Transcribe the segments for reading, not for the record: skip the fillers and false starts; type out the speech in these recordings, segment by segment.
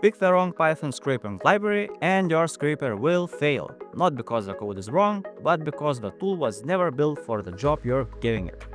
Pick the wrong Python scraping library and your scraper will fail. Not because the code is wrong, but because the tool was never built for the job you're giving it.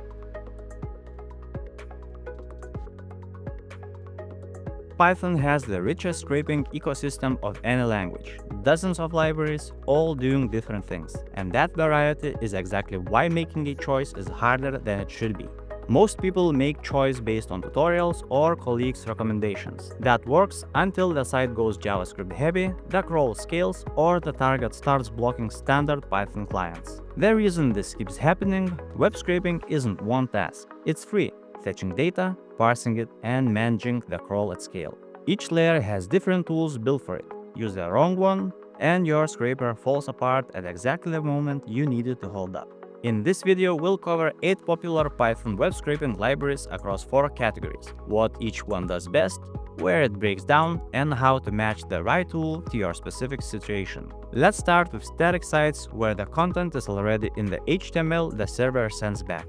Python has the richest scraping ecosystem of any language. Dozens of libraries, all doing different things. And that variety is exactly why making a choice is harder than it should be. Most people make choice based on tutorials or colleagues' recommendations. That works until the site goes JavaScript heavy, the crawl scales, or the target starts blocking standard Python clients. The reason this keeps happening, web scraping isn't one task. It's free, fetching data, parsing it, and managing the crawl at scale. Each layer has different tools built for it. Use the wrong one, and your scraper falls apart at exactly the moment you need it to hold up. In this video, we'll cover 8 popular Python web scraping libraries across 4 categories, what each one does best, where it breaks down, and how to match the right tool to your specific situation. Let's start with static sites where the content is already in the HTML the server sends back.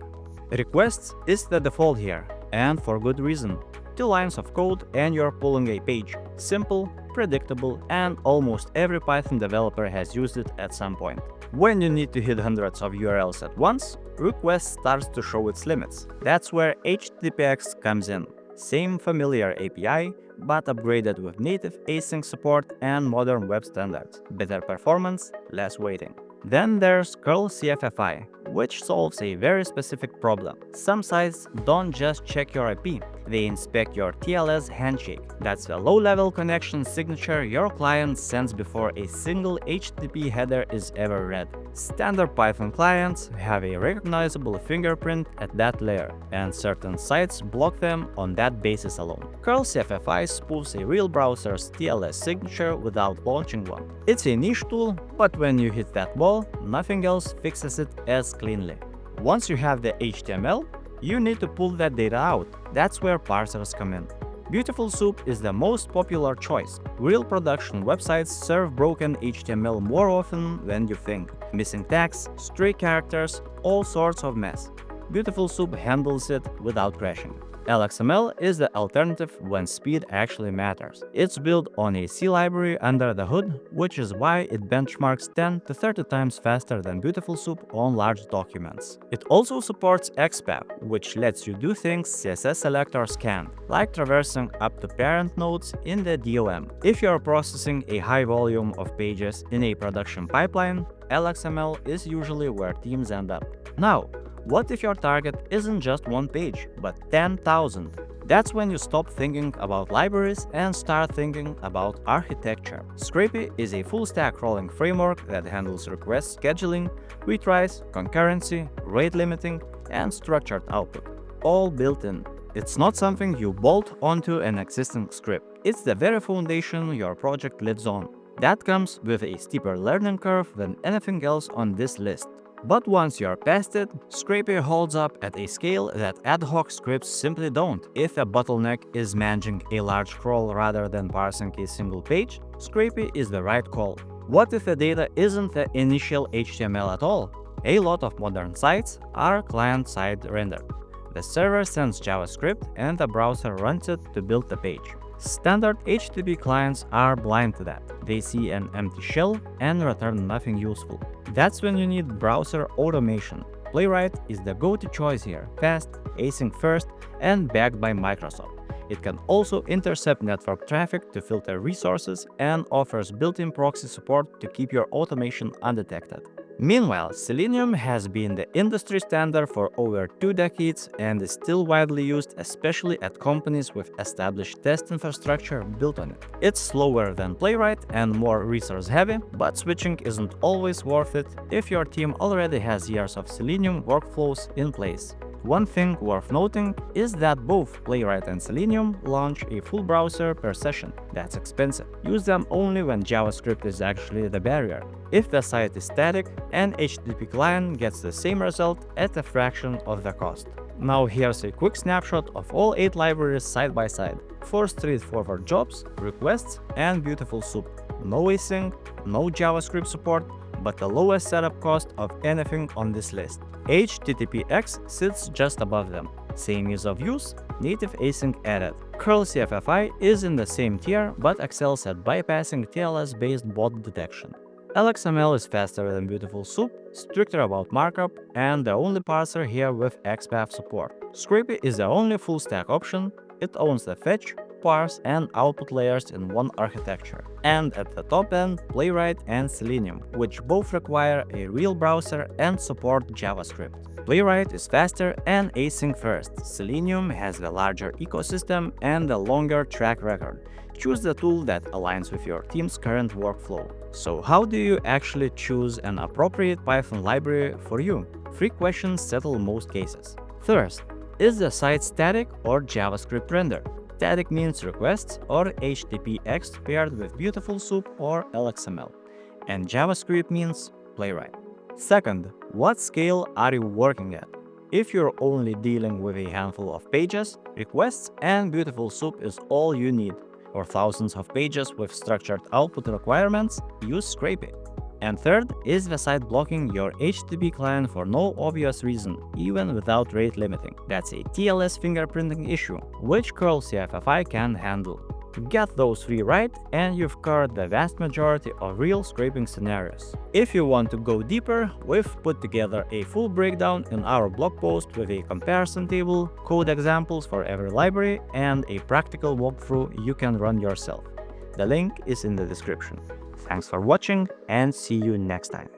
Requests is the default here, and for good reason. 2 lines of code and you're pulling a page. Simple, predictable, and almost every Python developer has used it at some point. When you need to hit hundreds of URLs at once, request starts to show its limits. That's where HTTPX comes in. Same familiar API, but upgraded with native async support and modern web standards. Better performance, less waiting. Then there's curl CFFI, which solves a very specific problem. Some sites don't just check your IP, they inspect your TLS handshake. That's a low-level connection signature your client sends before a single HTTP header is ever read. Standard Python clients have a recognizable fingerprint at that layer, and certain sites block them on that basis alone. Curl CFFI spoofs a real browser's TLS signature without launching one. It's a niche tool, but when you hit that wall, nothing else fixes it as cleanly. Once you have the HTML, you need to pull that data out. That's where parsers come in. Beautiful Soup is the most popular choice. Real production websites serve broken HTML more often than you think. Missing tags, stray characters, all sorts of mess. Beautiful Soup handles it without crashing. lxml is the alternative when speed actually matters. It's built on a C library under the hood, which is why it benchmarks 10 to 30 times faster than Beautiful Soup on large documents. It also supports XPath, which lets you do things CSS selectors can't, like traversing up to parent nodes in the DOM. If you're processing a high volume of pages in a production pipeline, lxml is usually where teams end up. Now, what if your target isn't just one page, but 10,000? That's when you stop thinking about libraries and start thinking about architecture. Scrapy is a full-stack crawling framework that handles request scheduling, retries, concurrency, rate limiting, and structured output, all built in. It's not something you bolt onto an existing script. It's the very foundation your project lives on. That comes with a steeper learning curve than anything else on this list. But once you're past it, Scrapy holds up at a scale that ad hoc scripts simply don't. If a bottleneck is managing a large crawl rather than parsing a single page, Scrapy is the right call. What if the data isn't the initial HTML at all? A lot of modern sites are client-side rendered. The server sends JavaScript and the browser runs it to build the page. Standard HTTP clients are blind to that. They see an empty shell and return nothing useful. That's when you need browser automation. Playwright is the go-to choice here. Fast, async first, and backed by Microsoft. It can also intercept network traffic to filter resources and offers built-in proxy support to keep your automation undetected. Meanwhile, Selenium has been the industry standard for over 2 decades and is still widely used, especially at companies with established test infrastructure built on it. It's slower than Playwright and more resource-heavy, but switching isn't always worth it if your team already has years of Selenium workflows in place. One thing worth noting is that both Playwright and Selenium launch a full browser per session. That's expensive. Use them only when JavaScript is actually the barrier. If the site is static, an HTTP client gets the same result at a fraction of the cost. Now here's a quick snapshot of all 8 libraries side by side. 4 straightforward jobs, requests, and Beautiful Soup. No async, no JavaScript support, but the lowest setup cost of anything on this list. HTTPX sits just above them. Same ease of use, native async added. Curl CFFI is in the same tier but excels at bypassing TLS-based bot detection. lxml is faster than Beautiful Soup, stricter about markup, and the only parser here with XPath support. Scrapy is the only full-stack option. It owns the fetch, parse, and output layers in one architecture. And at the top end, Playwright and Selenium, which both require a real browser and support JavaScript. Playwright is faster and async first. Selenium has the larger ecosystem and the longer track record. Choose the tool that aligns with your team's current workflow. So how do you actually choose an appropriate Python library for you? 3 questions settle most cases. First, is the site static or JavaScript rendered? Static means requests or HTTPX paired with Beautiful Soup or lxml. And JavaScript means Playwright. Second, what scale are you working at? If you're only dealing with a handful of pages, requests and Beautiful Soup is all you need. Or thousands of pages with structured output requirements, use Scrapy. And third, is the site blocking your HTTP client for no obvious reason, even without rate limiting? That's a TLS fingerprinting issue, which curl CFFI can handle. Get those 3 right, and you've covered the vast majority of real scraping scenarios. If you want to go deeper, we've put together a full breakdown in our blog post with a comparison table, code examples for every library, and a practical walkthrough you can run yourself. The link is in the description. Thanks for watching, and see you next time.